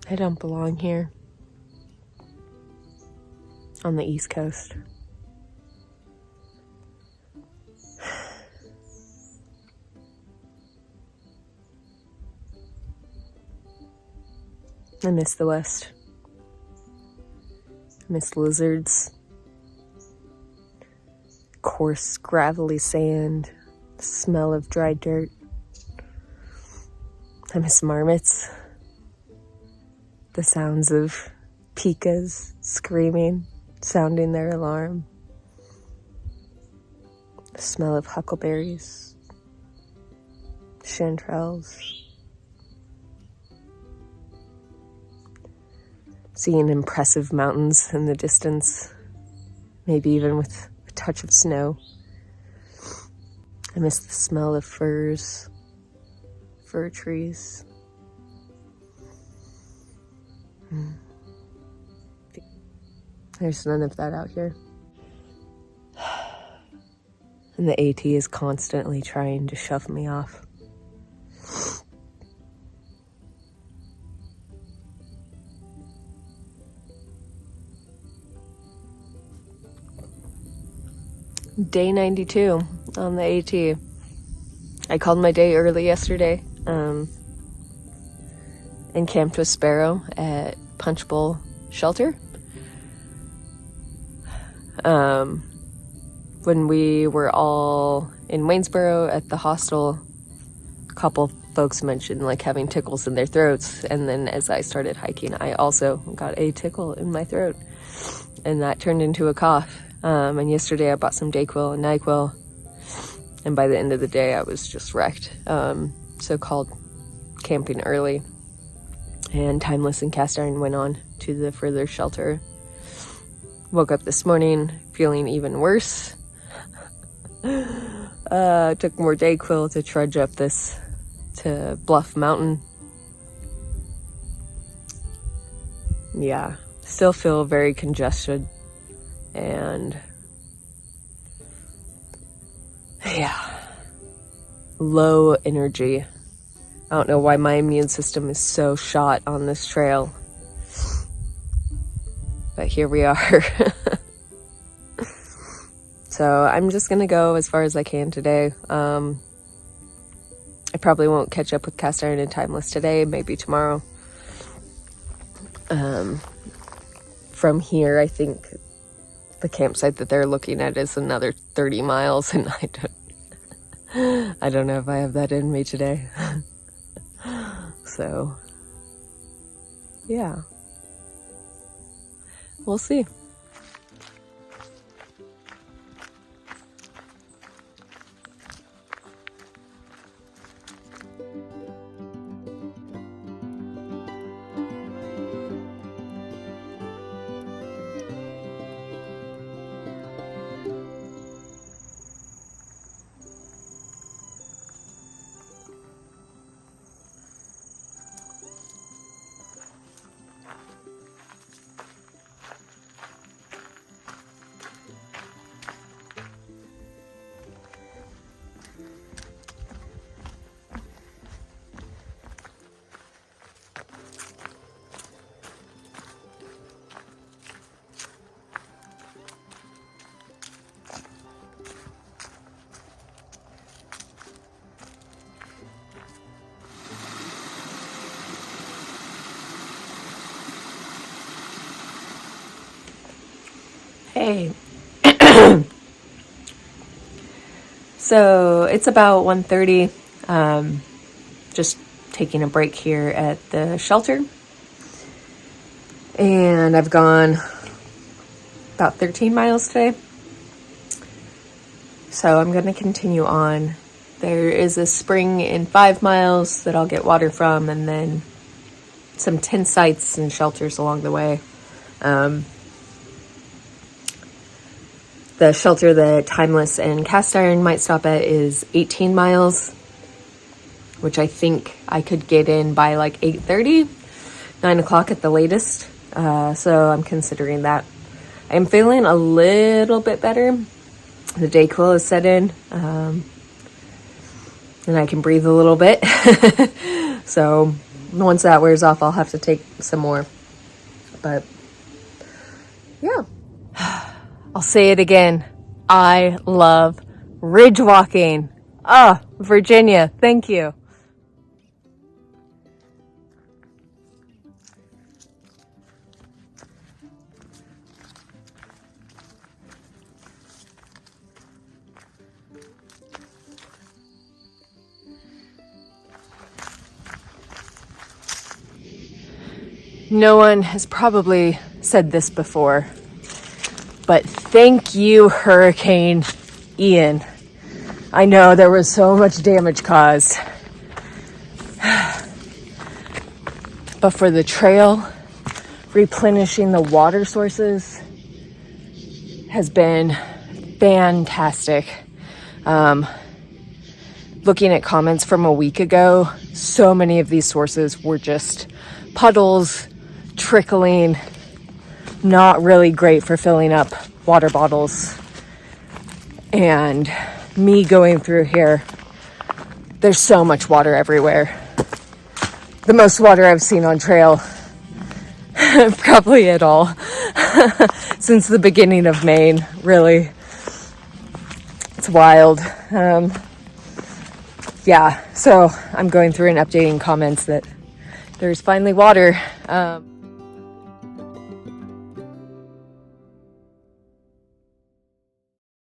I don't belong here on the East Coast. I miss the West. I miss lizards, coarse, gravelly sand, the smell of dry dirt. I miss marmots, the sounds of pikas screaming, sounding their alarm, the smell of huckleberries, chanterelles, seeing impressive mountains in the distance, maybe even with a touch of snow. I miss the smell of firs, fir trees. There's none of that out here. And the AT is constantly trying to shove me off. Day 92 on the AT. I called my day early yesterday and camped with Sparrow at Punch Bowl Shelter. When we were all in Waynesboro at the hostel, a couple folks mentioned like having tickles in their throats, and then as I started hiking, I also got a tickle in my throat, and that turned into a cough. And yesterday I bought some Dayquil and NyQuil, and by the end of the day I was just wrecked. So called camping early, and Timeless and Cast Iron went on to the further shelter. Woke up this morning feeling even worse. Took more Dayquil to trudge up this to Bluff Mountain. Yeah, still feel very congested. And yeah, low energy. I don't know why my immune system is so shot on this trail, but here we are. So I'm just gonna go as far as I can today. I probably won't catch up with Cast Iron and Timeless today, maybe tomorrow. From here, I think the campsite that they're looking at is another 30 miles, and I don't know if I have that in me today. So, yeah. We'll see. Hey. So it's about 1:30. Just taking a break here at the shelter. And I've gone about 13 miles today. So I'm going to continue on. There is a spring in 5 miles that I'll get water from, and then some tent sites and shelters along the way. The shelter that Timeless and Cast Iron might stop at is 18 miles, which I think I could get in by like 8:30, 9 o'clock at the latest. So I'm considering that. I'm feeling a little bit better. The Dayquil is set in, and I can breathe a little bit. So once that wears off, I'll have to take some more. But yeah, I'll say it again. I love ridge walking. Ah, Virginia, thank you. No one has probably said this before, but thank you, Hurricane Ian. I know there was so much damage caused, but for the trail, replenishing the water sources has been fantastic. Looking at comments from a week ago, so many of these sources were just puddles, trickling, not really great for filling up water bottles. And me going through here, there's so much water everywhere. The most water I've seen on trail probably at all since the beginning of Maine, really. It's wild. Yeah, so I'm going through and updating comments that there's finally water.